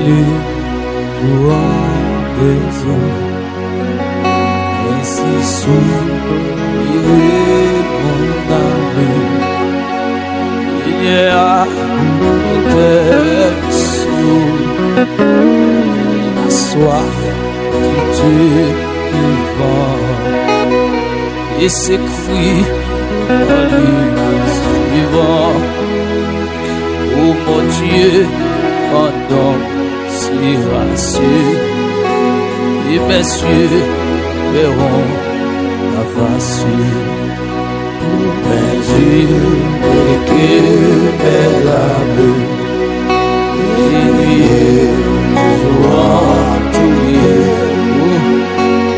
les courants des eaux, ainsi soupirer mon âme. Il y a terre sous la soif qui tue vivant, et s'écrit dans les suivants. Oh mon Dieu, pendant si rassuré, et mes yeux verront la face pour mes yeux et que mes larmes et nuit jouant tout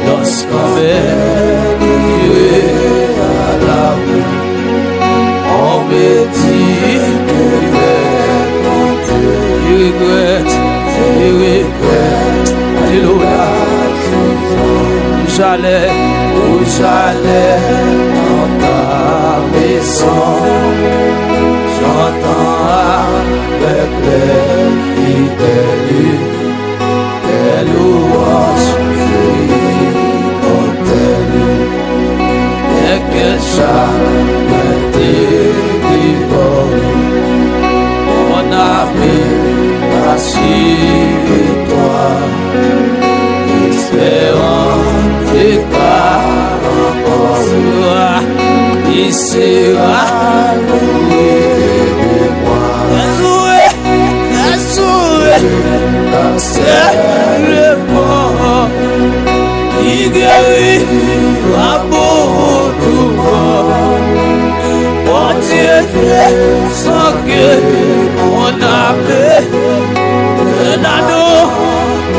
lorsqu'on m'est à la rue, on me dit que je regrette, alléluia. Où j'allais dans ta maison, j'entends avec les fidèles tes louanges immortelles, et que jamais délivré mon âme rassure-toi, espérant tes paroles, il sera loué de moi. Assuré, c'est le mort, il guérit la tout mort. Mon Dieu, sans que mon âme, un anneau,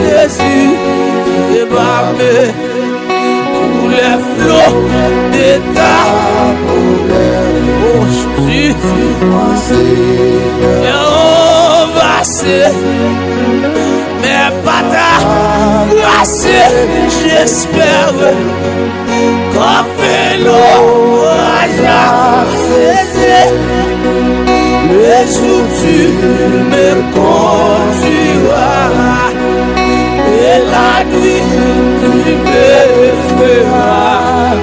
Jésus, débarqué. Les flots de ta bouche, et envasser mes pattes glacées. J'espère qu'en fait l'orage cessé. Le jour tu me conduiras, et la nuit tu me feras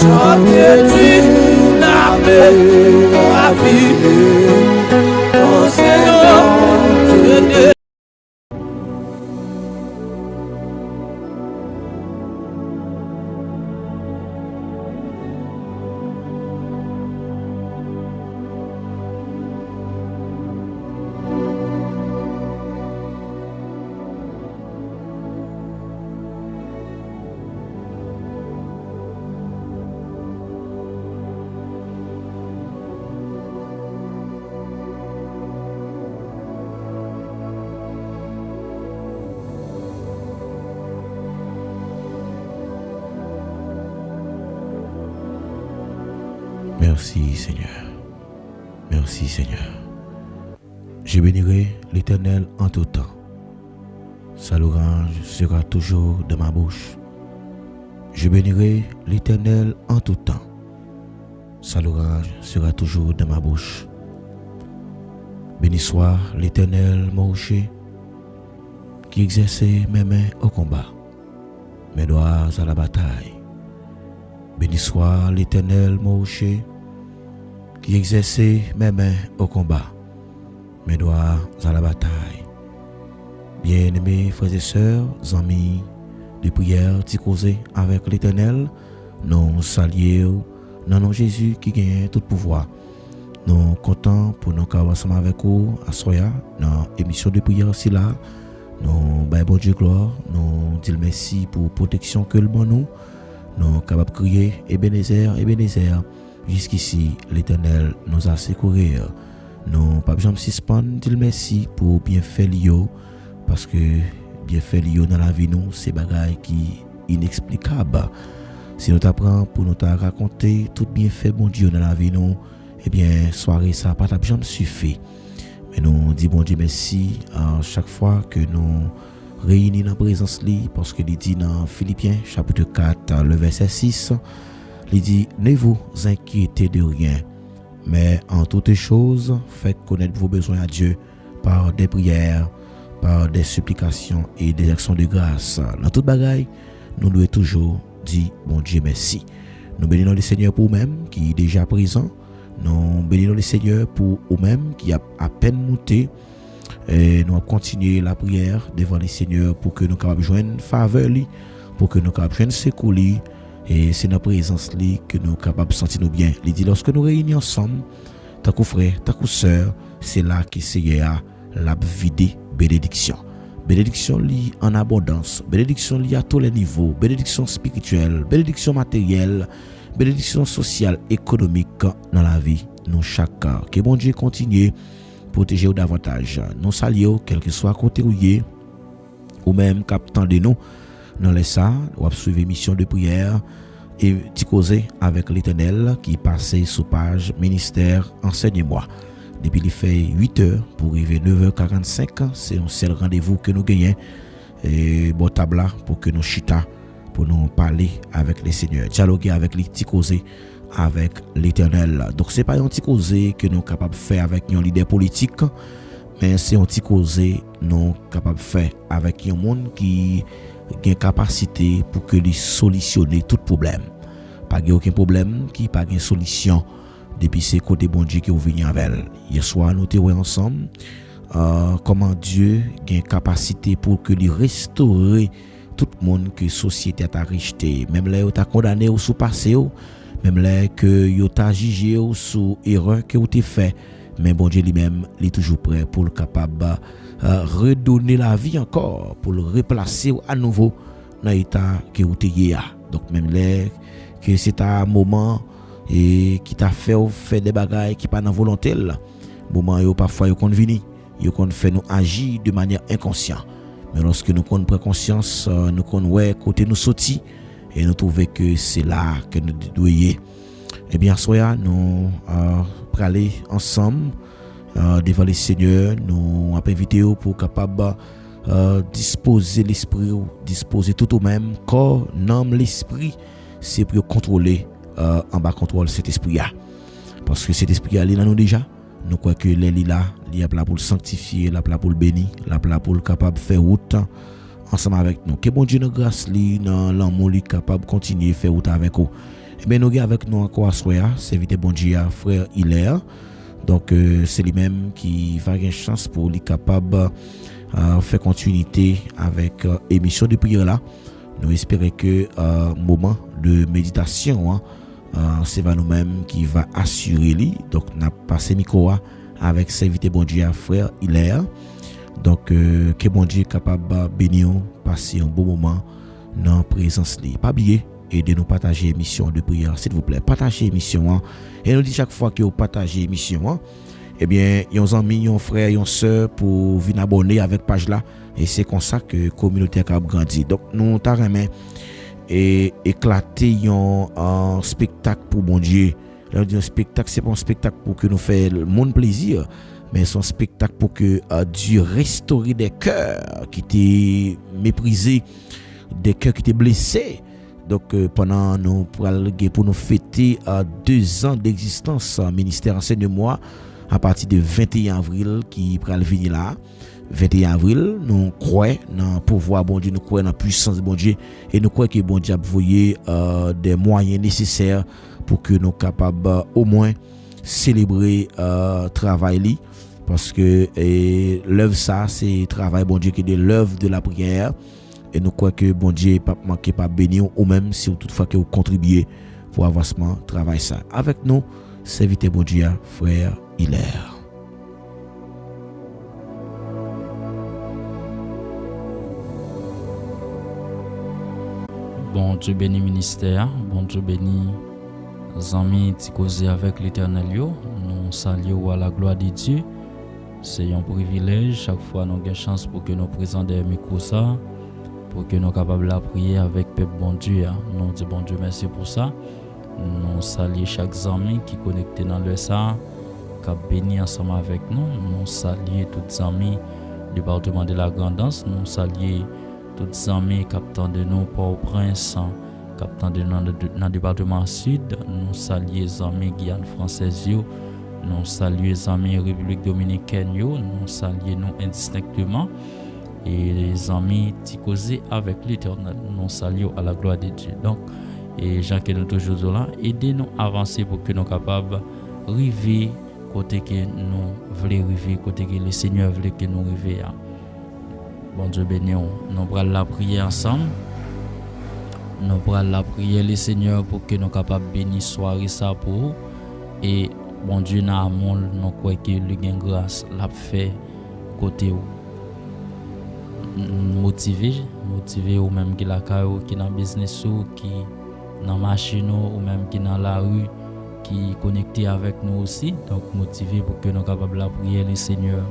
chanter d'une âme ravie. Ton Seigneur, venez. Merci Seigneur. Merci Seigneur. Je bénirai l'Éternel en tout temps. Sa louange sera toujours dans ma bouche. Je bénirai l'Éternel en tout temps. Sa louange sera toujours dans ma bouche. Béni soit l'Éternel mon rocher, qui exerçait mes mains au combat, mes doigts à la bataille. Béni soit l'Éternel mon rocher, qui exerçait mes mains au combat, mes doigts à la bataille. Bien-aimés frères et sœurs, amis, de prière, de causer avec l'Éternel, nous saluons dans nom Jésus qui gagne tout pouvoir. Nous comptons pour nous avoir ensemble avec vous à Soya, dans l'émission de prière aussi là. Nous bon Dieu gloire, nous disons merci pour la protection que le bon nous. Nous sommes capables de crier Ebenezer, Ebenezer. Jusqu'ici, l'Éternel nous a secourus. Nous pas besoin de suspendre, disons merci pour bien faire l'io, parce que bien faire l'io dans la vie nous, c'est bagaille qui inexplicable. Si nous t'apprend pour nous raconter tout bien fait bon Dieu dans la vie nous, eh bien soirée ça pas besoin de suffire. Mais nous disons bon Dieu merci à chaque fois que nous réunis dans la présence li, parce que il dit dans Philippiens chapitre 4 le verset 6, il dit ne vous inquiétez de rien, mais en toutes choses faites connaître vos besoins à Dieu par des prières, par des supplications et des actions de grâce. Dans toute bagaille, nous devons toujours dire bon Dieu merci. Nous bénissons le Seigneur pour nous-mêmes qui est déjà présent. Nous bénissons le Seigneur pour nous-mêmes qui a à peine monté. Et nous allons continuer la prière devant le Seigneur pour que nous capables de joindre faveur, pour que nous capables de joindre secours. Et c'est dans la présence que nous sommes capables de sentir nous bien. Il dit lorsque nous réunissons ensemble, tant que frère, tant que sœur, c'est là que Seigneur l'a vidé bénédiction. Bénédiction liée en abondance, bénédiction liée à tous les niveaux, bénédiction spirituelle, bénédiction matérielle, bénédiction sociale, économique dans la vie, nous chacun. Que bon Dieu continue protéger davantage. Nous saluons, quel que soit côté ou même captant de nous, dans les ça, ou suivre mission de prière et causer avec l'Éternel qui passait sous page ministère enseigne-moi. Depuis il fait 8 heures pour arriver 9h45, c'est un seul rendez-vous que nous gagnons et bon table pour que nous chita pour nous parler avec les seigneurs, dialoguer avec les causer avec l'Éternel. Donc c'est pas un petit causé que nous capable de faire avec un leader politique, mais c'est un petit causé nous capable de faire avec un monde qui a une capacité pour que lui solutionner tout problème. Pas aucun problème qui pas une solution depuis ces côtés bon Dieu qui est venu avec. Hier soir nous étions ensemble comment Dieu a une capacité pour que lui restaurer tout le monde que la société a rejeté, même là où tu as condamné ou sous passé, même là que tu as jugé ou sous erreur que tu as fait, mais bon Dieu lui-même il est toujours prêt pour le capable redonner la vie encore, pour le replacer à nouveau dans l'état que tu as. Donc même là que c'est un moment et qui t'a fait des bagailles qui pas dans volonté là, moment où parfois yo kon vini, yo kon fait nous agir de manière inconsciente. Mais lorsque nous prenons conscience, nous connaissons ouais côté nous sorti et nous trouvons que c'est là que nous devons y. Eh bien, soya nous pour aller ensemble devant le Seigneur, nous avons invité pour capable disposer l'esprit, disposer tout au même corps, nomme l'esprit, c'est pour contrôler en bas contrôle cet esprit là. Parce que cet esprit là il est dans nous déjà. Nous croyons que les là, il y a là pour le sanctifier, là pour le bénir, là pour le capable de faire route ensemble avec nous. Que bon Dieu nous grâce li dans l'amour li capable continuer faire route avec nous. Et bien nous avec nous encore soya, c'est vite bon Dieu frère Hilaire. Donc c'est lui-même qui va avoir une chance pour lui capable faire continuité avec émission de prière là. Nous espérons que moment de méditation c'est nous-mêmes qui va assurer lui. Donc n'a passé micro avec serviteur bon Dieu frère Hilaire. Donc que bon Dieu capable bénir passer un bon moment dans présence lui. Pas oublier et de nous partager émission de prière s'il vous plaît. Partagez émission et nous dit chaque fois que vous partagez émission eh bien yon amis, yon frère, yon sœur pour venir abonner avec page là et c'est comme ça que communauté a grandi. Donc nous t'a remet et éclater un spectacle pour bon Dieu. Là un spectacle c'est pas un spectacle pour que nous fait le monde plaisir, mais c'est un spectacle pour que Dieu restaure des cœurs qui étaient méprisés, des cœurs qui étaient blessés. Donc pendant nous pour nous fêter 2 ans d'existence ministère enseigne-moi à partir de 21 avril qui pral venir là. 21 avril, nous croyons dans le pouvoir bon Dieu, nous croyons dans la puissance bon Dieu et nous croyons que bon Dieu a envoyé des moyens nécessaires pour que nous soyons capables au moins célébrer travail parce que l'œuvre ça c'est travail bon Dieu qui est l'œuvre de la prière et nous croyons que bon Dieu pas manquer pas bénir ou même si toutefois que vous contribuez pour avancement travail ça. Avec nous, serviteur bon Dieu frère Hilaire. Bon Dieu bénit ministère, bon Dieu bénit amis qui causent avec l'Éternel. Nous saluons à la gloire de Dieu. C'est un privilège chaque fois nous avons chance pour que nous présentons des micros ça, pour que nous soyons capables de prier avec peuple bon Dieu. Nous disons bon Dieu merci pour ça. Nous saluons chaque ami qui est connecté dans le ça, qui a béni ensemble avec nous. Nous saluons tous les amis du département de la Grandance. Nous saluons tous les amis capteurs de nous Port-au-Prince, capteurs de nous dans le département sud. Nous saluons les amis Guyane française, nous saluons les amis République dominicaine, nous saluons nous indistinctement. et les amis qui causer avec l'Éternel. Nous saluons à la gloire de Dieu. Donc, et Jean qui nous toujours là, aidez-nous à avancer pour que nous soyons capables d'arriver côté que nous voulons arriver, côté que le Seigneur veut que nous arrivions. Bon Dieu béni, nous allons la prier ensemble. Nous allons la prier le Seigneur pour que nous soyons capables de bénir soirée ça pour vous. Et bon Dieu dans l'amour, nous croyons que le gain grâce l'a fait côté où. Motivé ou même qui la caillou, qui dans business ou qui dans machine ou même qui dans la rue, qui connecté avec nous aussi. Donc motivé pour que nous soyons capables de prier le Seigneur.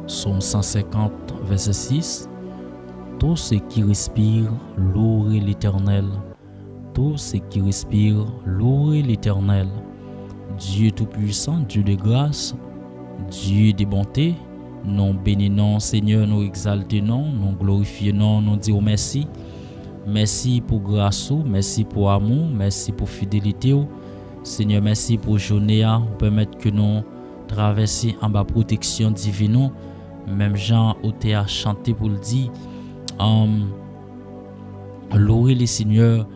Psaume 150 verset 6. Tout ce qui respire, louez l'Éternel. Tout ce qui respire, louez l'Éternel. Dieu tout-puissant, Dieu de grâce, Dieu de bonté, nous bénissons Seigneur, nous exaltons, nous glorifions, nous disons merci. Merci pour grâce, merci pour amour, merci pour fidélité. Seigneur, merci pour journée, pour permettre que nous traversions en bas protection divine. Même Jean au théâtre chanté pour le dire, louer le Seigneur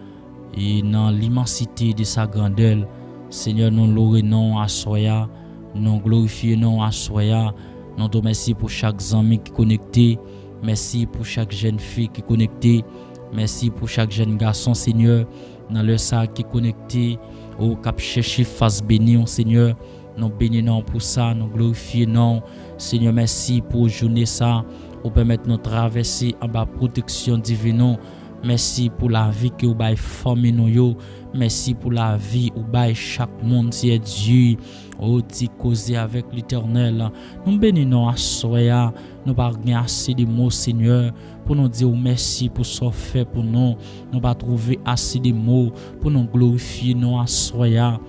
et dans l'immensité de sa grandeur. Seigneur, nous louons non à soya, nous glorifions non à soya. Nous te remercions pour chaque ami qui est connecté. Merci pour chaque jeune fille qui est connectée. Merci pour chaque jeune garçon, Seigneur, dans le sac qui est connecté. Au cap chercher face béni, Seigneur. Nous bénissons pour ça, nous glorifions. Seigneur, merci pour journée ça, pour permettre de traverser en bas protection divine. Merci pour la vie que vous avez formé nous. Merci pour la vie où bail chaque monde, c'est Dieu. Oh, tu causer avec l'Éternel. Nous bénissons à soya. Nous pas assez de mots, Seigneur, pour nous dire merci pour ce fait pour nous. Nous pas trouver assez de mots pour nous glorifier nous à soya.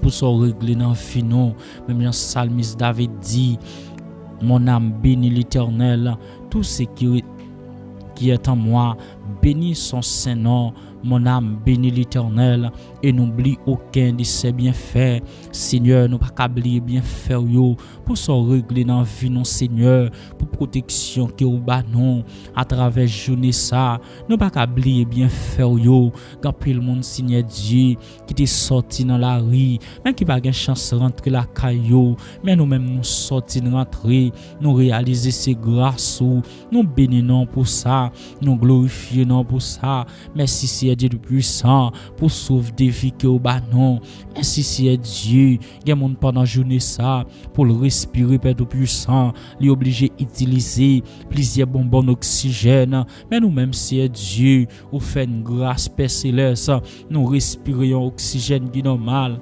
Pour se régler dans le final. Même le psalmiste David dit, mon âme bénit l'Éternel. Tout ce qui est en moi, bénis son Saint-Nom. Mon âme bénit l'Éternel et n'oublie aucun de ses bienfaits. Seigneur, nous pas oublier bienfaits pour se régler dans la vie, non Seigneur, pour protection que nous avons à travers journée ça. Nous pas oublier bienfaits quand puis le monde Seigneur Dieu qui t'est sorti dans la rue, mais qui pas de chance de rentrer la caillou, mais nous même nous sorti de rentrer, nous réaliser ces grâces, nous bénissons pour ça, nous glorifions pour ça. Merci Seigneur Dieu puissant pour sauver des vies que au banon. Merci Seigneur Dieu, il y a monde pendant journée ça pour le respirer Père tout puissant, lui obligé utiliser plusieurs bonbons d'oxygène, mais nous même Seigneur Dieu, ou fait une grâce Père céleste, nous respirons oxygène qui normal.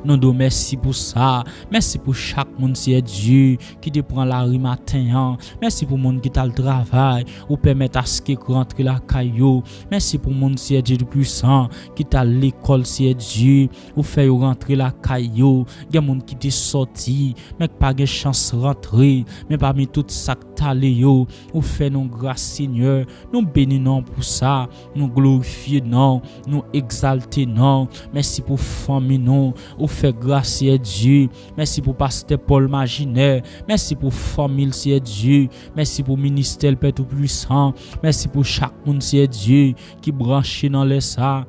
Nous te merci pour ça. Merci pour chaque monde, c'est Dieu, qui te prend la rue matin. Merci pour le monde qui t'a le travail, ou permettre à ce qu'il rentre la caillou. Merci pour le monde, c'est Dieu du puissant, qui t'a l'école, c'est Dieu, ou fait rentrer la caillou. Il y a des gens qui t'est sorti, mais qui pas de chance de rentrer. Mais parmi tout ça que t'as léo, ou fait nos grâces, Seigneur. Nous bénissons pour ça. Nous glorifions, nous exaltons. Merci pour famille, nous. Fait grâce à Dieu. Merci pour pasteur Paul Maginaire. Merci pour famille c'est Dieu. Merci pour ministère Père tout puissant. Merci pour chaque monde c'est Dieu qui branché dans les ça.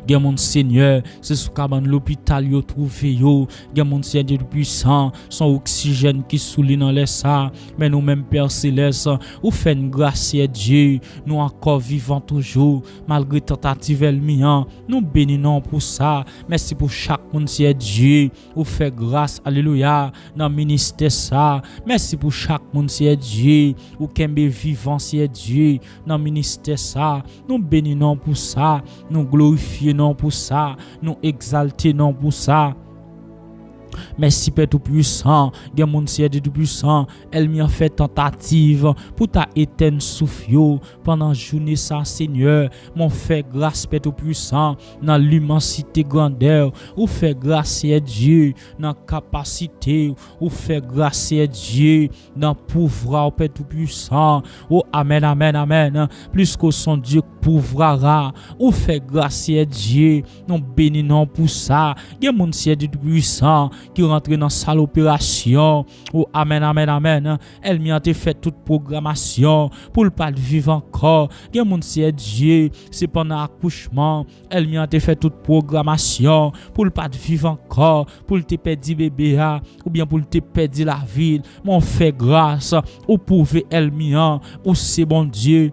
Gen mon Seigneur, c'est sous cabane l'hôpital yo trouvé yo. Gen mon Seigneur puissant, son oxygène qui souli dans les ça. Mais nous même Père céleste, ou fait une grâce à Dieu, nous encore vivants toujours malgré tentative elmian. Nous bénissons pour ça. Merci pour chaque monde c'est Dieu, ou fait grâce alléluia dans ministère ça. Merci pour chaque monde c'est Dieu, ou kembe vivant c'est Dieu dans ministère ça. Nous bénissons pour ça. Nous glorifions non pour ça, nous exaltons pour ça. Merci Père tout puissant, gen mon Seigneur tout puissant, elle m'y a fait tentative pour ta éternelle souffle pendant journée ça Seigneur, mon fait grâce Père tout puissant dans l'immensité grandeur, ou fait grâce à Dieu dans capacité, ou fait grâce à Dieu dans pouvoir Père tout puissant. Oh amen amen amen. Plus que son Dieu pouvoira, ou fait grâce à Dieu, nous bénissons pour ça. Gen mon Seigneur tout puissant qui rentre dans salle opération. Oh, amen, amen, amen. Elle m'y a fait toute programmation pour le pas vivre encore. Il y a mon Dieu, c'est pendant accouchement. Elle m'y a fait toute programmation pour le pas vivre encore, pour le te perdre bébé ou bien pour le te perdre la ville. Mon fait grâce, ou pouvez elle m'y a, ou c'est bon Dieu.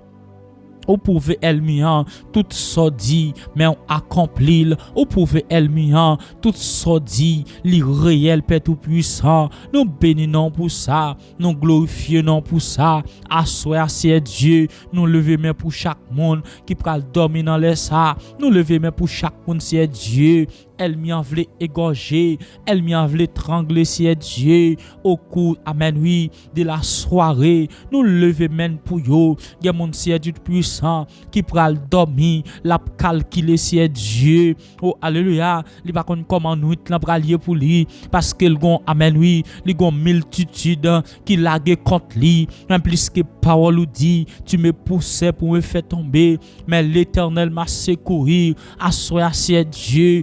Ou pouvez elmian tout ça dit mais on accomplit. Ou pouvez elmian tout ça dit li réel Père tout puissant. Nous bénissons pour ça, nous glorifions pour ça. Assoir c'est Dieu, nous lever main pour chaque monde qui pral dormir dans les ça. Nous lever main pour chaque monde c'est Dieu. Elle m'y a voulu égorger, elle m'y a voulu étrangler si Dieu au cours, amen oui, de la soirée. Nous lever men pour yo, il y a mon Dieu puissant qui pral dormir, la calculer si Dieu. Oh alléluia, li pa konn comment nous la pralier pour lui parce que gon amen oui, li gon multitude qui lague contre lui, même plus que parole ou dit, tu me poussais pour me faire tomber, mais l'Éternel m'a secouru. Assoya si Dieu.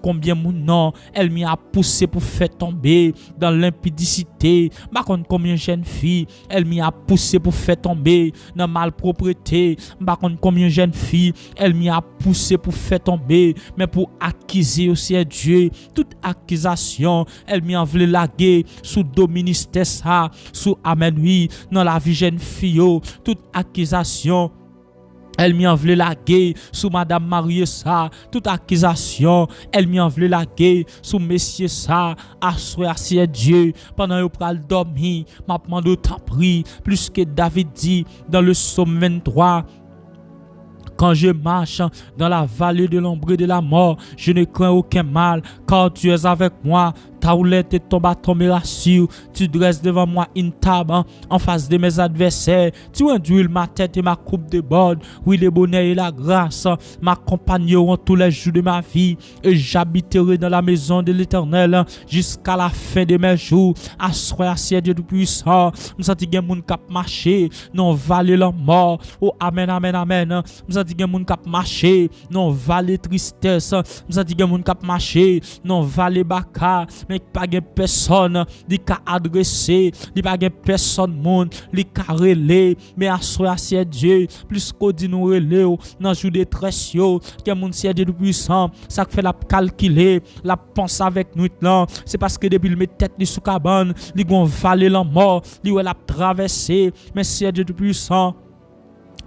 Combien mon nom elle m'y a poussé pour faire tomber dans l'impudicité. Combien jeune fille elle m'y a poussé pour faire tomber dans malpropreté. Combien jeune fille elle m'y a poussé pour faire tomber mais pour accuser aussi Dieu. Toute accusation elle m'y a voulu laguer sous doministère ça sous amen oui dans la vie jeune fille. Toute accusation elle m'y a voulu laguer sous madame mariée ça, toute accusation, elle m'y a voulu laguer sous monsieur ça, assoir si Dieu, pendant que pral dormir, m'a demandé t'en prie, plus que David dit dans le psaume 23. Quand je marche dans la vallée de l'ombre de la mort, je ne crains aucun mal, car tu es avec moi. Ta houlette et ton bâton me rassurent. Tu dresses devant moi une table en face de mes adversaires. Tu induis ma tête et ma coupe déborde. Oui, le bonheur et la grâce m'accompagneront tous les jours de ma vie. Et j'habiterai dans la maison de l'Éternel jusqu'à la fin de mes jours. Assoir si Dieu puissant. Nous senti gen moun kap marcher non vallée la mort. Oh amen, amen, amen. Nous senti gen moun kap marcher non vallée tristesse. Nous senti gen moun kap marcher non vallée baka. Mais pas de personne qui a adressé, il pas de personne monde qui a relé, mais assoir c'est Dieu plus qu'on dit nous relé dans jour de tresse yo, que mon c'est Dieu puissant, ça fait la calculer, la penser avec nous là, c'est parce que depuis le met tête sous cabane, il gon valer la mort, il la traverser, mais c'est Dieu puissant.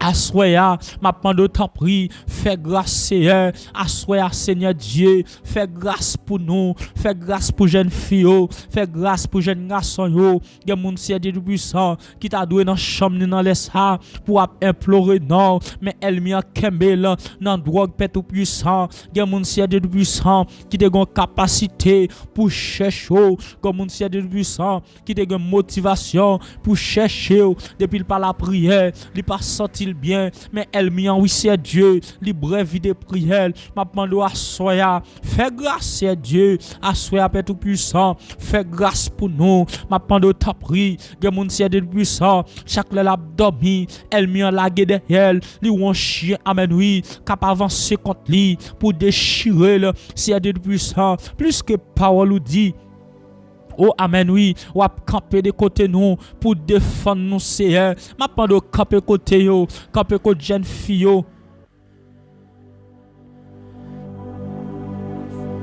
Assoya, ma demande t'en prie, fais grâce Seigneur, assoya Seigneur Dieu, fais grâce pour nous, fais grâce pour jeune fille, fais grâce pour jeune garçon yo, gen moun Seigneur Dieu puissant qui t'a doué dans chambre dans les ça pour implorer non, mais elle m'y a kembel dans drogue tout puissant, gen moun Seigneur Dieu puissant qui te gon capacité pour chercher, comme moun Seigneur Dieu puissant qui te gon motivation pour chercher depuis par la prière, il pas sorti bien, mais elle m'y a oui c'est Dieu, libre vie de prière, m'a demandé à soya, fais grâce c'est Dieu, à soya Père tout puissant, fais grâce pour nous, m'a demandé ta prie, que mon c'est Dieu puissant, chaque l'a dormi, elle m'y a lagué derrière, li ou un chien amen oui, cap avancer contre lui pour déchirer le c'est Dieu puissant, plus que parole ou dit. Oh amen oui, ou ap camper de côté nous pour défendre nous Seigneur. M'a pas de camper côté yo, camper côté jeune fille yo.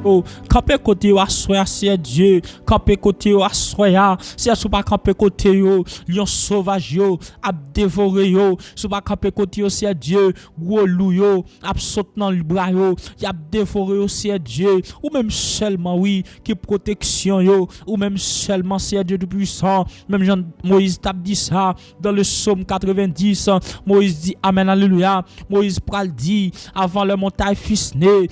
Oh, camper côté yo assoya c'est Dieu, camper côté yo assoya, c'est sou pas camper côté yo, lion sauvage yo, ap dévorer yo, sou pas camper côté yo c'est Dieu, gros loup yo, ap saute dans le bras yo, y ap dévorer yo c'est Dieu, ou même seulement oui, qui protection yo, ou même seulement c'est Dieu de puissant, même Jean Moïse t'a dit ça dans le psaume 90, Moïse dit amen alléluia, Moïse pral dit avant le montagne fisné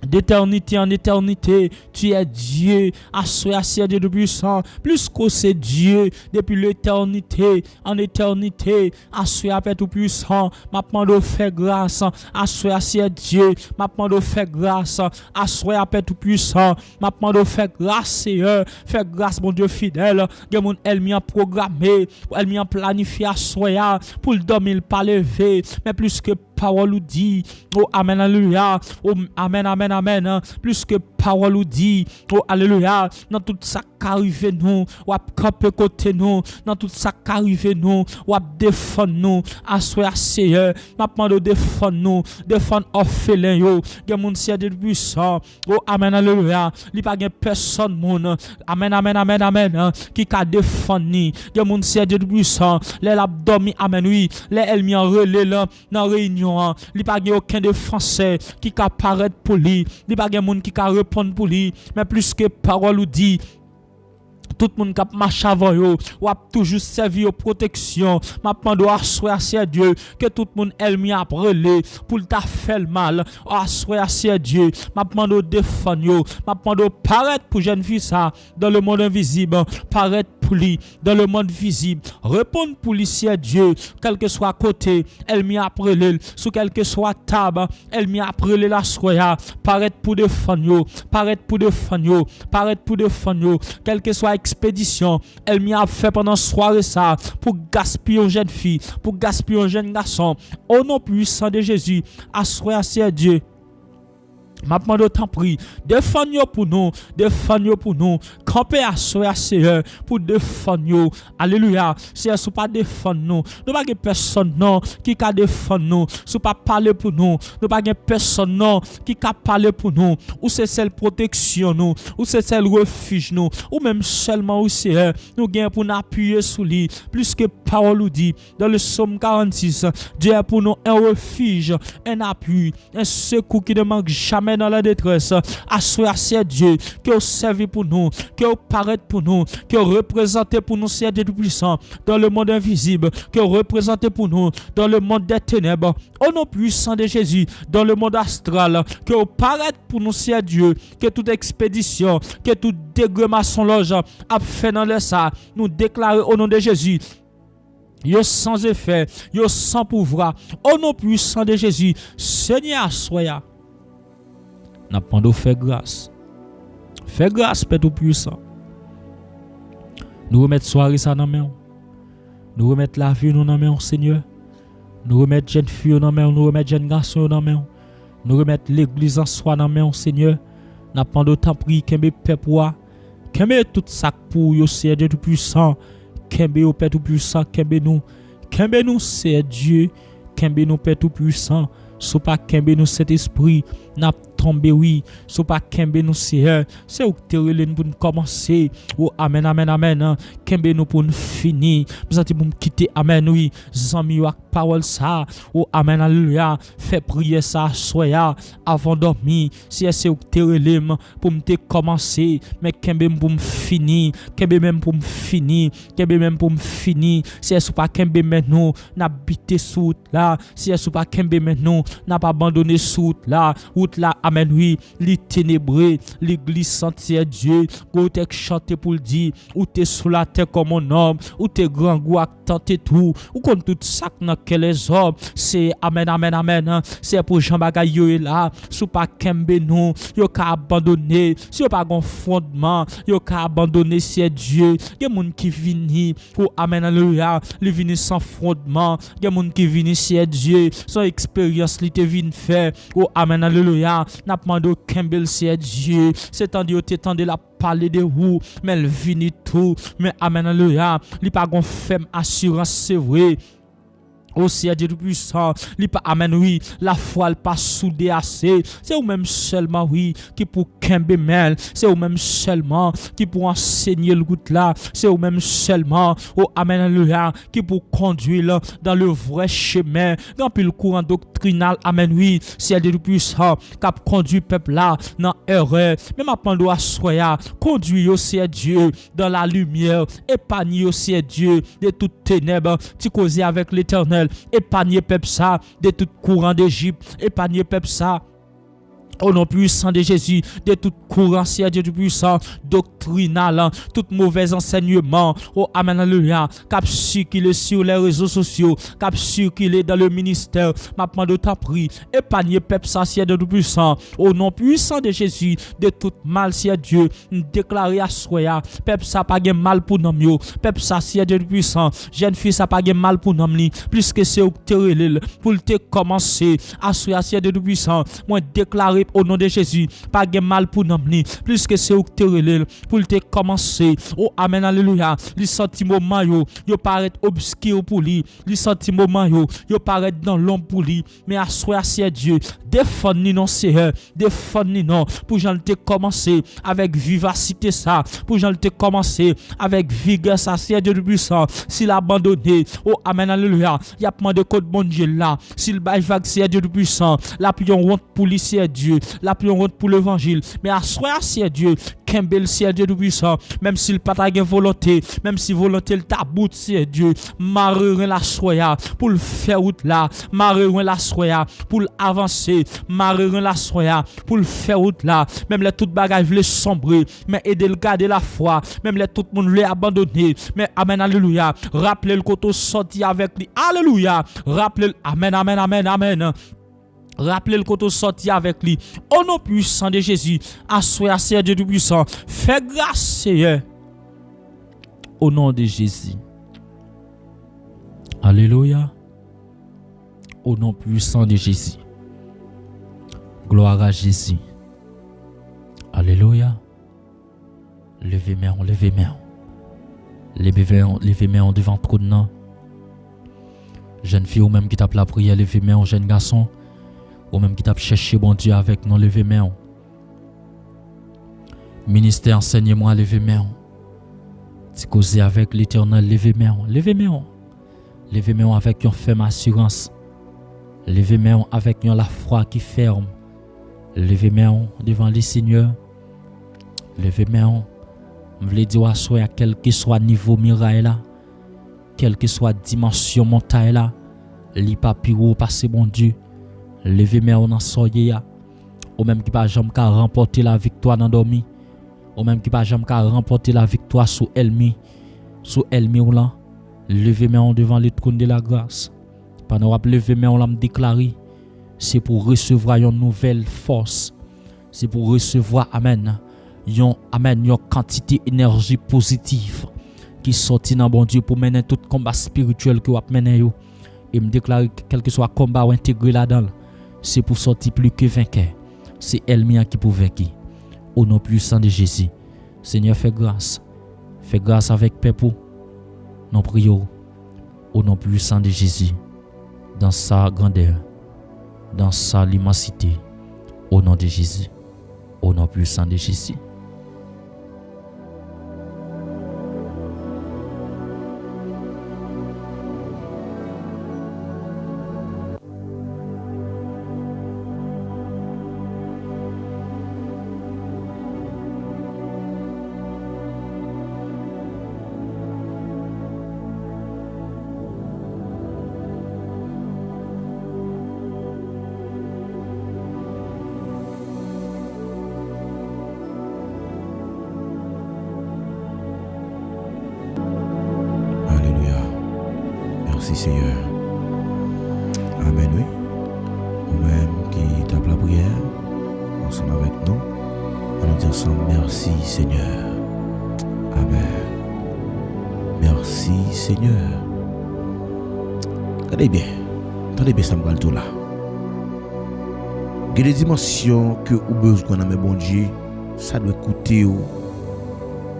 d'éternité en éternité, tu es Dieu, assoya c'est Dieu de puissant, plus que c'est Dieu, depuis l'éternité en éternité, assoya Père tout puissant, m'a demandé faire grâce, assoya c'est Dieu, m'a demandé faire grâce, assoya Père tout puissant, m'a demandé faire grâce Seigneur, faire grâce mon Dieu fidèle, que mon elle m'y a programmé, elle m'y a planifié assoya, pour le dormir pas lever, mais plus que parole ou dit, oh amen alléluia, oh amen amen amen, plus que parole ou dit, oh alléluia, dans tout ça qui arrive nous, ou à camper côté nous, dans tout ça qui arrive nous, ou à défendre nous, à soi Seigneur, m'a demandé défendre nous, défendre orphelin yo, gen moun Seigneur de puissant, oh amen alléluia, li pa gen personne moun, amen amen amen amen, qui ka défendre ni, gen moun Seigneur de puissant, les l'a dormi amen oui, les elle mi en relais là dans réunion, li pa gen aucun de français qui ka paraître pour lui, li pa gen moun qui ka répondre pour lui, mais plus que parole ou dit tout le monde qui marche avant yo, ou a toujours servi aux protection. M'a demandé à soir à Dieu que tout le monde elle m'y a brûlé pour t'a fait le mal. À soir à Dieu, m'a demandé défendre yo, m'a demandé paraître pour jeune fille ça dans le monde invisible, paraître pour lui dans le monde visible. Répondre pour lui à Dieu, quel que soit côté, elle m'y a brûlé, sous quel que soit table, elle m'y a brûlé la soya, paraître pour défendre yo, paraître pour défendre yo, paraître pour défendre yo, quel que soit expédition, elle m'y a fait pendant soirée ça pour gaspiller une jeune fille, pour gaspiller un jeune garçon. Au nom puissant de Jésus, assoyez à Dieu. M'a demandé autant pris, défendre pour nous, camper à soi Seigneur pour défendre nous. Alléluia. Seigneur, sous pas défendre nous pas personne non qui ka défendre nous, sous pas parler pour nous pas personne non qui ka parler pour nous, ou c'est celle protection nous, ou c'est celle refuge nous, ou même seulement ou Seigneur, nous gain pour nous appuyer sur lui, plus que parole nous dit dans le psaume 46, Dieu est pour nous un refuge, un appui, un secours qui ne manque jamais dans la détresse. Assoyez à Dieu, que vous servez pour nous, que vous paraît pour nous, que vous représentez pour nous, Seigneur Dieu puissant, dans le monde invisible, que vous représentez pour nous, dans le monde des ténèbres, au nom puissant de Jésus, dans le monde astral, que vous paraît pour nous, Seigneur Dieu, que toute expédition, que toute dégremaçon loge a fait dans le ça, nous déclarer au nom de Jésus, yo sans effet, yo sans pouvoir, au nom puissant de Jésus, Seigneur, soya. N'a pas de faire grâce. Fais grâce, Père Tout-Puissant. Nous remettons soirée ça dans main. Nous remettons la vie dans main, Seigneur. Nous remettons jeune fille dans main, nous remettons jeune garçon dans main. Nous remettons l'église en soi dans main, Seigneur. N'a pas de temps pris, qu'embe peuple, qu'embe tout ça pour yo, Seigneur Tout-Puissant. Qu'embe au Père Tout-Puissant, qu'embe nous, c'est Dieu. Qu'embe nous, Père Tout-Puissant. Sous pas qu'embe nous cet esprit. N'a tomber oui, so pas kembe nous Seigneur, c'est où te relève pour commencer. Oh amen amen amen. Kembe nous pour finir. Nous avons pour quitter amen oui. Zami ak parole ça. Oh amen alléluia. Fais prier ça soya avant dormir. Si c'est où te relève pour me commencer, mais kembe pour me finir, kembe même pour me finir, kembe même pour me finir. Si c'est pas kembe maintenant, n'a bité sous là. Si c'est pas kembe maintenant, n'a pas abandonné sous là. Route là amen oui, les ténébreux, l'église sentier Dieu, où t'es chanté pour le dire, où t'es sous la terre comme un homme, où t'es grand goût à tenter tout, ou comme tout ça dans les hommes, c'est amen amen amen, c'est pour Jean Bagay yo là, sous pas kembe nous, yo ka abandonné, si yo pas gon fondement, yo ka abandonné c'est Dieu, y a moun qui vini, ou amen alléluia, li vini sans fondement, y a moun qui vini c'est Dieu, son expérience li te vini faire, ou amen alléluia. N'a pas demandé Kembel c'est Dieu. C'est tant de la parler de vous, mais elle vini tout. Mais amen alléluia. Li pas gon femme assurance c'est vrai. Oh Seigneur Dieu puissant, li pas amen oui, la foi elle pas soudée assez. C'est ou même seulement oui qui pour kembe mel, c'est ou même seulement qui pour enseigner le goût là, c'est ou même seulement oh amen alléluia qui pour conduire dans le vrai chemin, dans le courant doctrinal amen oui, Seigneur Dieu puissant, qui conduit peuple là dans erreur, même après doit soya, conduit au Seigneur Dieu dans la lumière, épargner au Seigneur Dieu de toutes ténèbres, tu causer avec l'Éternel. Épargner peuple ça de tout courant d'Égypte, épargner peuple ça au nom puissant de Jésus, de tout courant, Seigneur Dieu puissant, doctrinal, tout mauvais enseignement, oh amen alléluia, cap circulé sur les réseaux sociaux, cap circulé dans le ministère, m'a demandé ta prie, épargner peuple ça, Seigneur Dieu puissant, au nom puissant de Jésus, de tout mal, Seigneur Dieu, déclarer à soi, peuple ça pas gen mal pour nom yo, peuple ça, Seigneur Dieu puissant, jeune fille ça pas gen mal pour nom li, plus que c'est au te relève, pour te commencer, à soi, Seigneur Dieu puissant, moi déclarer déclarer au nom de Jésus, pas de mal pour nous, plus que c'est où te relève, pour te commencer. Oh, amen, alléluia. Les sentiments moment yo paraît obscur pour lui, les sentiments moment yo paraît dans l'ombre pour lui, mais à soi c'est Dieu, défendre non Seigneur, défendre non, pour j'en te commencer avec vivacité ça, pour j'en te commencer avec vigueur ça, c'est Dieu puissant. S'il abandonné, oh, amen, alléluia, y a demandé code bon Dieu là, s'il bail vague c'est Dieu puissant, la prions honte pour lui c'est Dieu, la prions honte pour l'évangile, mais à soi c'est Dieu, Kembel c'est Dieu puissant, même s'il pas ta volonté, même si volonté le tabout c'est Dieu, marrer la soya pour le faire route là, marrer la soya pour avancer, marrer la soya pour le faire route là, même les tout bagages veulent sombrer, mais aider le garder la foi, même les tout monde veut abandonner, mais amen, alléluia, rappelez le côté sorti avec lui, alléluia, rappelez, amen, amen, amen, amen. Rappelez le côté sorti avec lui. Au nom puissant de Jésus, assoyez Seigneur Dieu puissant. Fais grâce, Seigneur. Au nom de Jésus. Alléluia. Au nom puissant de Jésus. Gloire à Jésus. Alléluia. Levez main, levez main. Levez main devant trop de noms. Jeune fille ou même qui tape la prière, levez main, jeune garçon. Ou même qui t'a cherché bon Dieu avec non lever main. Ministère enseigne-moi lever main. Tu causer avec l'Éternel lever main. Lever main. Lever main avec une ferme assurance. Lever main avec une la foi qui ferme. Lever main devant les seigneurs. Lever main. Je veux dire à soi quel que soit niveau miraille là, quelle que soit dimension montagne là, li pa piro passer bon Dieu. Levez main on en soyez ya. Ou même qui pas jamais ka remporter la victoire dans dormi. Ou même qui pas jamais ka remporter la victoire sous ennemi. Sous ennemi ou là. Levez main devant le trône de la grâce. Pendant que lever main on l'a déclaré, c'est pour recevoir une nouvelle force. C'est pour recevoir amen. Yon quantité d'énergie positive qui sorti dans bon Dieu pour mener tout combat spirituel que vous menez yo. Et me déclarer quel que soit combat ou intégré là-dedans. C'est pour sortir plus que vainqueur. C'est elle-même qui peut vaincre. Au nom puissant de Jésus. Seigneur, fais grâce. Fais grâce avec peuple. Nous prions. Au nom puissant de Jésus. Dans sa grandeur. Dans sa immensité. Au nom de Jésus. Au nom puissant de Jésus. Merci Seigneur. Amen, oui. Vous-même qui tape la prière, ensemble avec nous, on nous dit ensemble merci Seigneur. Amen. Merci Seigneur. Regardez bien ça me parle tout là. Il y a des dimensions que vous besoin dans mes bon Dieu, ça doit coûter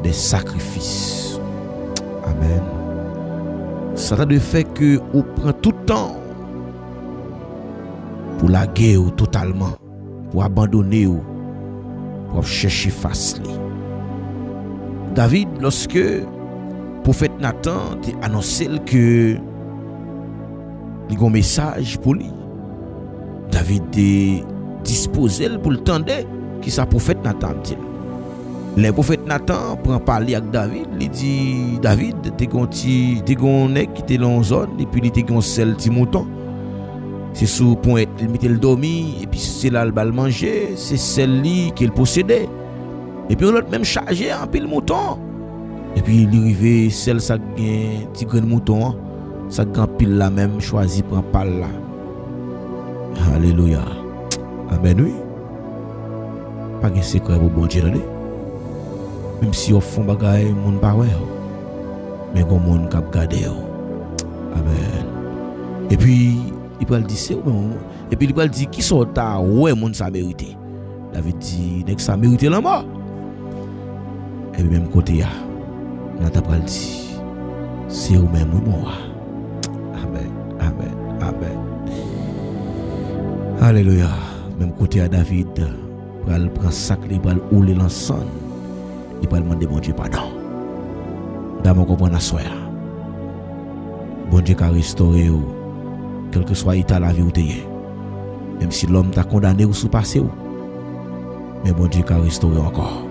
des sacrifices. Amen. Ça doit faire que vous prenez tout le temps pour la guerre totalement, pour abandonner, pour chercher face. David, lorsque le prophète Nathan a annoncé que il y a un message pour lui, David est disposé pour le tendre qui sa prophète Nathan dit. Le prophète Nathan prend parler avec David, il dit David, t'es gon qui était dans zone et puis il était gon sel petit mouton. C'est sous point il mettait le dormi et puis c'est là le bal manger, c'est celle-là qu'il possédait. Et puis on l'autre même chargé un pile mouton. Et puis il arrivé celle ça gain petit grain mouton, ça grand pile la même choisi prend parle là. Alléluia. Amen oui. Pas de secret pour bon Dieu là. Même si au fond bagaille moun pa wè mais gon moun k'ap gade yo. Amen. Et puis il va le dire c'est et puis il va le dire qui sont ta ouais moun ça mérité. David dit, n'est-ce que ça mérite la mort? Et puis même côté, Nathan pral dit, c'est ou même moi. Amen, amen, amen. Alléluia. Même côté à David, pral prend sac, il pral ouler l'ensemble, il pral demander bon Dieu pardon. D'abord comprendre à soi. Bon Dieu qui a restauré, quel que soit l'état de la vie où tu es. Même si l'homme t'a condamné ou sous-passé, mais bon Dieu qui a restauré encore.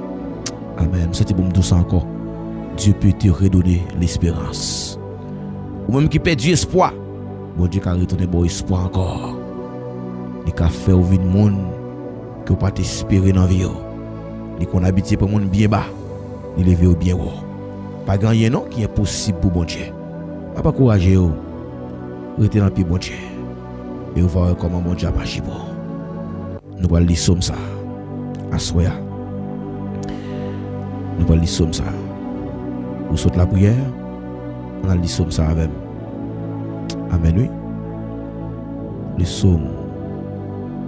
Amen. C'est bon tout ça encore. Dieu peut te redonner l'espérance. Ou même qui perd du espoir, bon Dieu qui a retourné bon espoir encore. Il a fait au vie de monde que pas t'espérer dans la vie. Il qu'on habite pour monde bien bas, il levé au bien haut. Pas gagner non qui est possible pour bon Dieu. Pas courageux. Restez dans le pied bon Dieu. Et vous voir comment mon Dieu a pas bon. Nous allons lire somme ça. Assoya. Nous allons lire somme ça. Vous sautez la prière. On a lire somme ça avec. Amen oui. Le psaume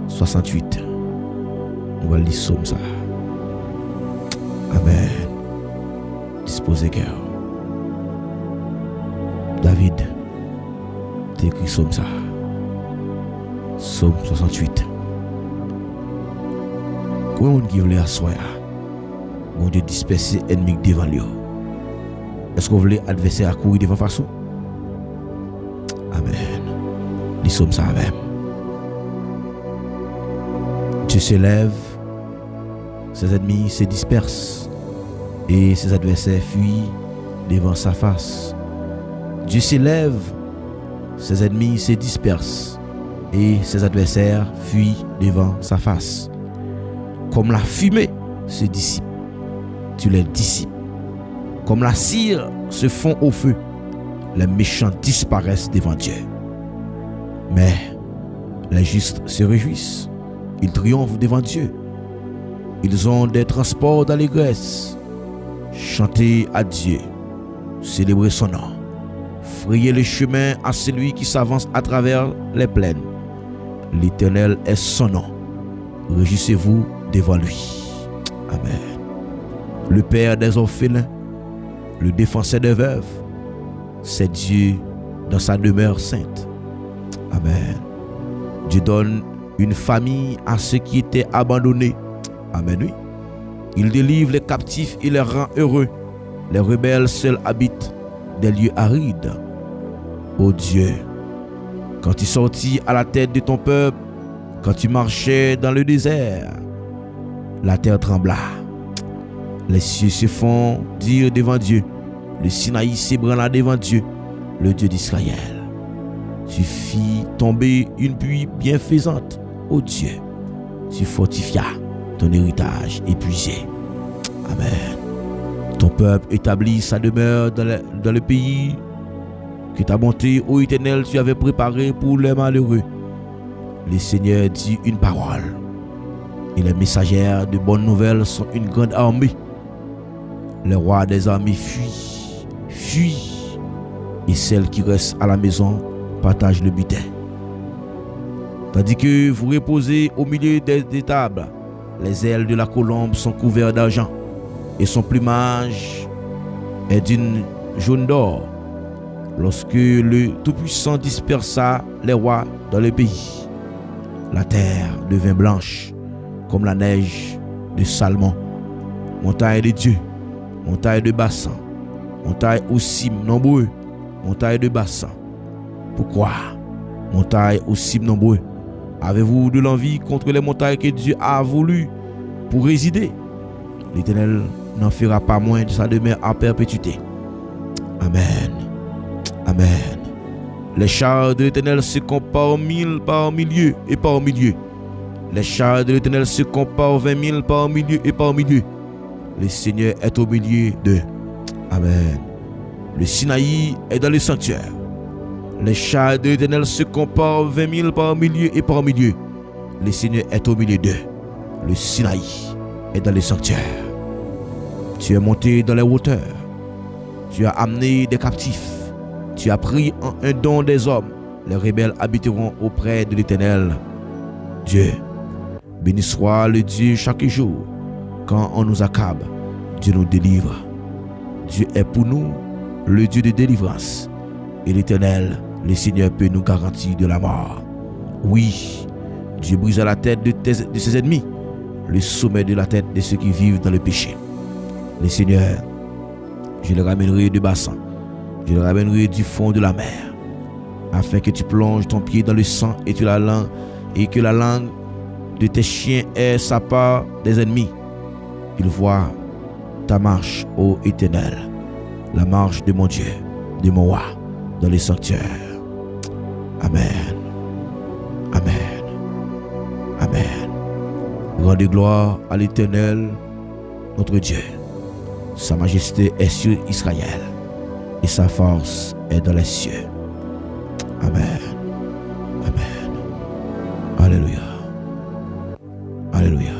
68. Nous allons lire somme ça. Amen. Disposez cœur. David t'as écrit somme ça. Psaume 68. Comment on qui voulait asseoir, bon Dieu disperser ennemis devant lui. Est-ce qu'on voulait adversaire à courir devant face? Amen. Nous sommes ça même. Dieu se lève, ses ennemis se dispersent et ses adversaires fuient devant sa face. Dieu se lève, ses ennemis se dispersent et ses adversaires fuient devant sa face. Comme la fumée se dissipe, tu les dissipes. Comme la cire se fond au feu, les méchants disparaissent devant Dieu. Mais les justes se réjouissent, ils triomphent devant Dieu. Ils ont des transports d'allégresse. Chantez à Dieu, célébrez son nom. Frayez le chemin à celui qui s'avance à travers les plaines. L'Éternel est son nom. Réjouissez-vous devant lui. Amen. Le Père des orphelins, le défenseur des veuves, c'est Dieu dans sa demeure sainte. Amen. Dieu donne une famille à ceux qui étaient abandonnés. Amen, oui. Il délivre les captifs et les rend heureux. Les rebelles seuls habitent des lieux arides. Ô Dieu, quand tu sortis à la tête de ton peuple, quand tu marchais dans le désert, la terre trembla. Les cieux se font dire devant Dieu. Le Sinaï s'ébranla devant Dieu, le Dieu d'Israël. Tu fis tomber une pluie bienfaisante, ô Dieu. Tu fortifias ton héritage épuisé. Amen. Ton peuple établit sa demeure dans le pays que ta bonté, ô Éternel, tu avais préparé pour les malheureux. Le Seigneur dit une parole. Et les messagères de bonnes nouvelles sont une grande armée. Les rois des armées fuient. Et celles qui restent à la maison partagent le butin. Tandis que vous reposez au milieu des tables, les ailes de la colombe sont couvertes d'argent et son plumage est d'une jaune d'or. Lorsque le Tout-Puissant dispersa les rois dans le pays, la terre devint blanche comme la neige de Salmon. Montagne de Dieu, montagne de bassin, montagne aux cimes nombreux, montagne de bassin. Pourquoi, montagne aux cimes nombreux, avez-vous de l'envie contre les montagnes que Dieu a voulu pour résider? L'Éternel n'en fera pas moins de sa demeure à perpétuité. Amen. Amen. Les chars de l'Éternel se comptent par mille, par milliers et par milliers. Les chars de l'Éternel se comptent par 20 000 par milliers et par milliers. Le Seigneur est au milieu d'eux. Amen. Le Sinaï est dans le sanctuaire. Les chars de l'Éternel se comptent par 20 000 par milliers et par milliers. Le Seigneur est au milieu d'eux. Le Sinaï est dans le sanctuaire. Tu es monté dans les hauteurs. Tu as amené des captifs. Tu as pris en un don des hommes. Les rebelles habiteront auprès de l'Éternel. Dieu, Béni soit le Dieu chaque jour. Quand on nous accable, Dieu nous délivre. Dieu est pour nous le Dieu de délivrance. Et l'Éternel, le Seigneur, peut nous garantir de la mort. Oui, Dieu brise la tête de ses ennemis, le sommet de la tête de ceux qui vivent dans le péché. Le Seigneur, je le ramènerai de bassin, je le ramènerai du fond de la mer, afin que tu plonges ton pied dans le sang et que la langue de tes chiens ait sa part des ennemis. Ils voient ta marche, ô Éternel, la marche de mon Dieu, de mon roi, dans les sanctuaires. Amen. Amen. Amen. Rendez gloire à l'Éternel, notre Dieu. Sa majesté est sur Israël et sa force est dans les cieux. Amen. Amen. Alléluia. Alléluia.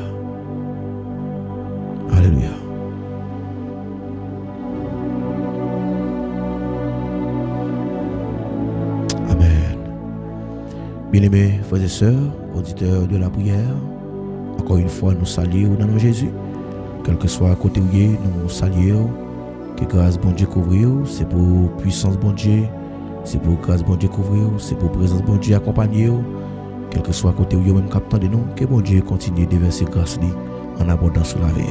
Alléluia. Amen. Bien-aimés frères et sœurs, auditeurs de la prière, encore une fois nous saluons dans le Jésus. Quel que soit à côté où nous saluons. Que grâce bon Dieu couvre, c'est pour puissance bon Dieu, c'est pour grâce bon Dieu couvre, c'est pour présence bon Dieu accompagner. Quel que soit à côté où même captant de nous, que bon Dieu continue de verser grâce en abondance sur la vie.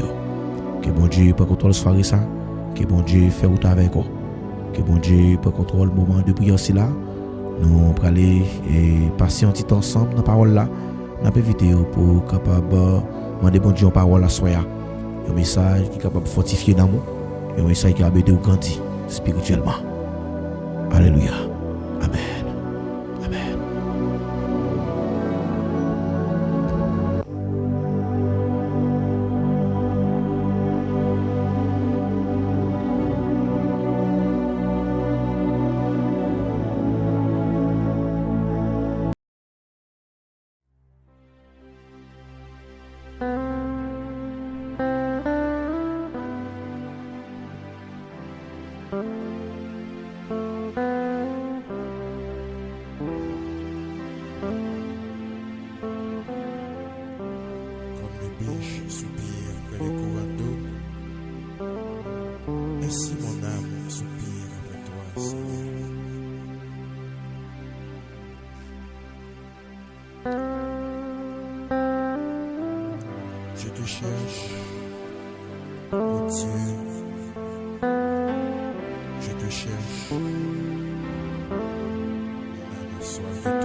Que bon Dieu prenne contrôle soirée ça, que bon Dieu fait route avec vous. Que bon Dieu prenne contrôle moment de prière aussi là. Nous allons aller et passer un petit temps ensemble dans la parole là. Nous allons éviter pour capable demander bon Dieu en parole à soi. Un message qui est capable de fortifier l'amour. Un message qui est capable de grandir spirituellement. Alléluia. Amen. Amen. Ainsi mon âme soupire après toi, Seigneur. Je te cherche, ô Dieu. Je te cherche. Mon âme a soif de toi.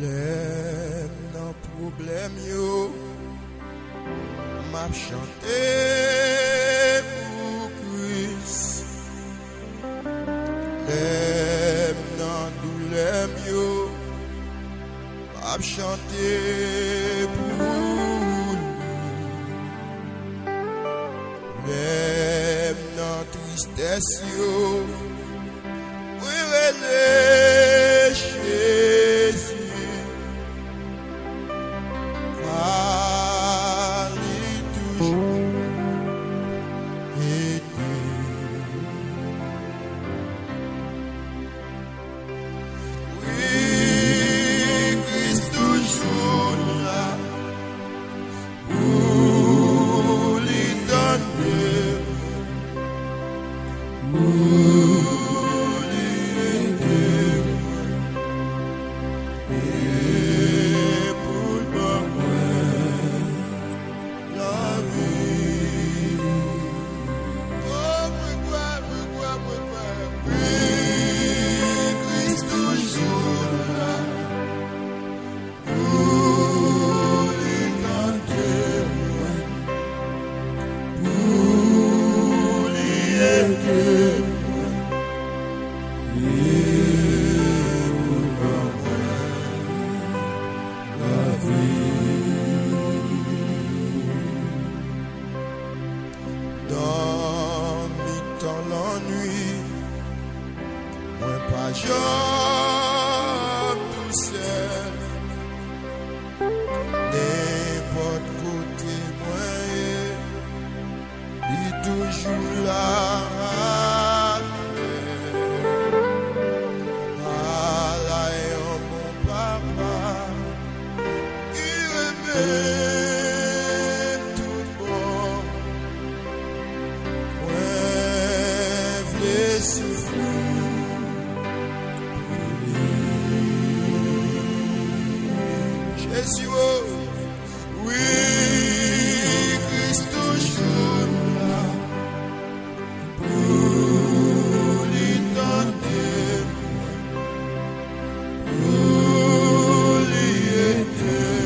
L'aime dans problème yo m'a chanté pour Christ. L'aime dans douleur yo m'a chanté pour lui. L'aime dans tristesse yo oui relais Jésus. N'importe côté, moi yeux. Oui, Christ toujours là pour lui tenter, pour lui aider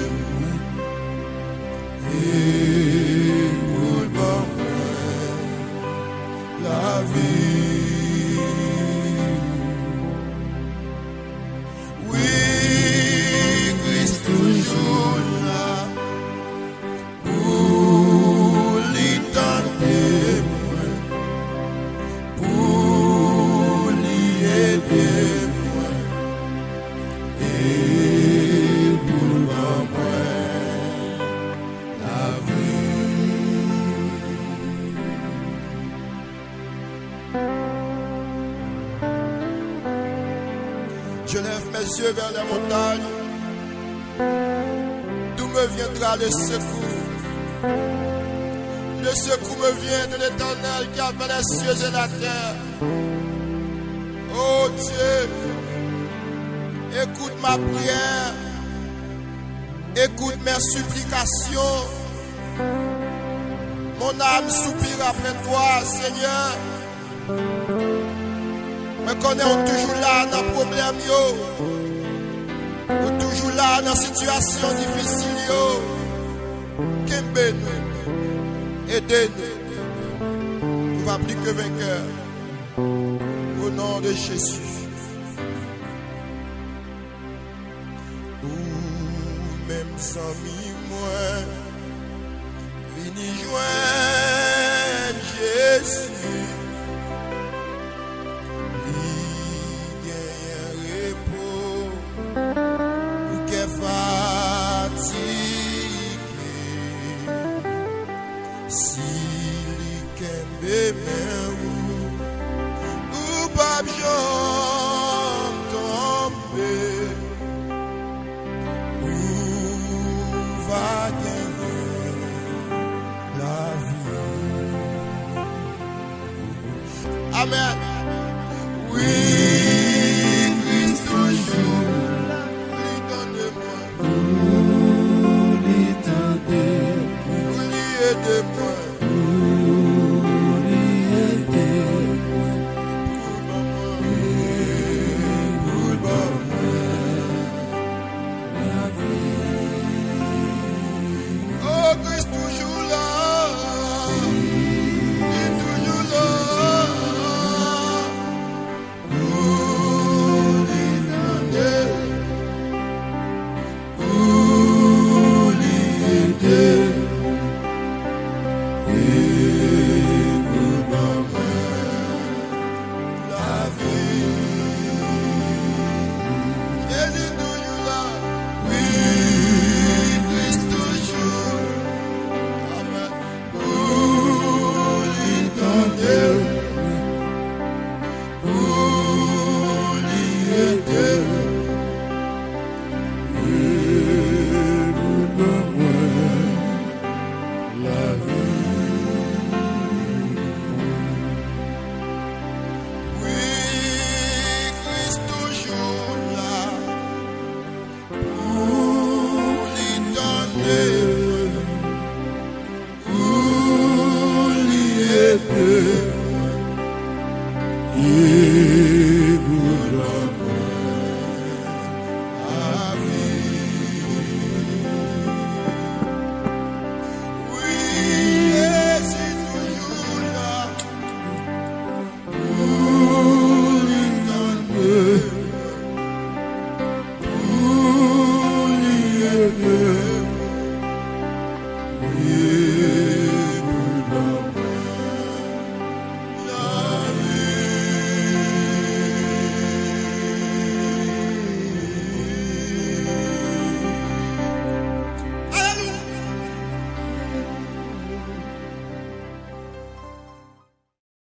et pour m'amener la vie. Oui, Christ toujours là pour lui tenter, pour lui aider et pour m'amener la vie. Je lève mes yeux vers les montagnes. D'où me viendra le secours? Le secours me vient de l'Éternel qui a fait les cieux et la terre. Oh Dieu, écoute ma prière, écoute mes supplications. Mon âme soupire après toi, Seigneur. Mais qu'on est toujours là dans le problème, yo. On est toujours là dans la situation difficile, yo. Qu'aimez-nous, aidez-nous. Nous va plus que vainqueur. Au nom de Jésus. Ou même sans mi moi, vini joindre.